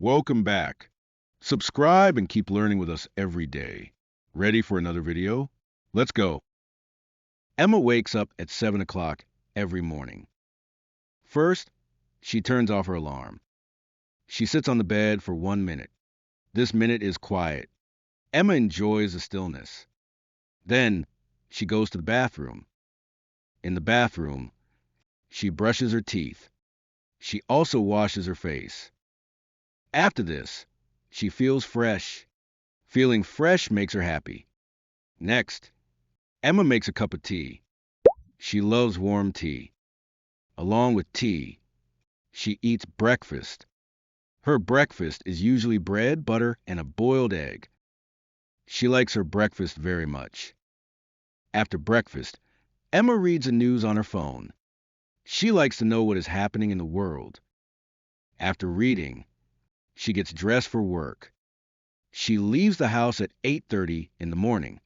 Welcome back. Subscribe and keep learning with us every day. Ready for another video? Let's go. Emma wakes up at 7 o'clock every morning. First, she turns off her alarm. She sits on the bed for 1 minute. This minute is quiet. Emma enjoys the stillness. Then, she goes to the bathroom. In the bathroom, she brushes her teeth. She also washes her face. After this, she feels fresh. Feeling fresh makes her happy. Next, Emma makes a cup of tea. She loves warm tea. Along with tea, she eats breakfast. Her breakfast is usually bread, butter, and a boiled egg. She likes her breakfast very much. After breakfast, Emma reads the news on her phone. She likes to know what is happening in the world. After reading, she gets dressed for work. She leaves the house at 8:30 in the morning.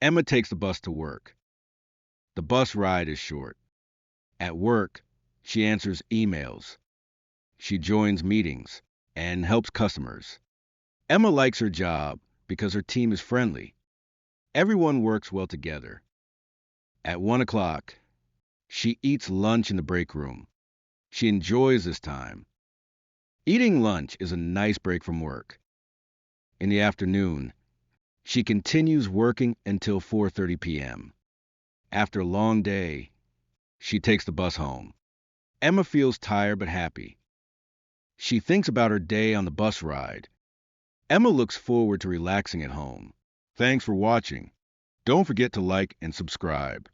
Emma takes the bus to work. The bus ride is short. At work, she answers emails. She joins meetings and helps customers. Emma likes her job because her team is friendly. Everyone works well together. At 1 o'clock, she eats lunch in the break room. She enjoys this time. Eating lunch is a nice break from work. In the afternoon, she continues working until 4:30 p.m. After a long day, she takes the bus home. Emma feels tired but happy. She thinks about her day on the bus ride. Emma looks forward to relaxing at home. Thanks for watching. Don't forget to like and subscribe.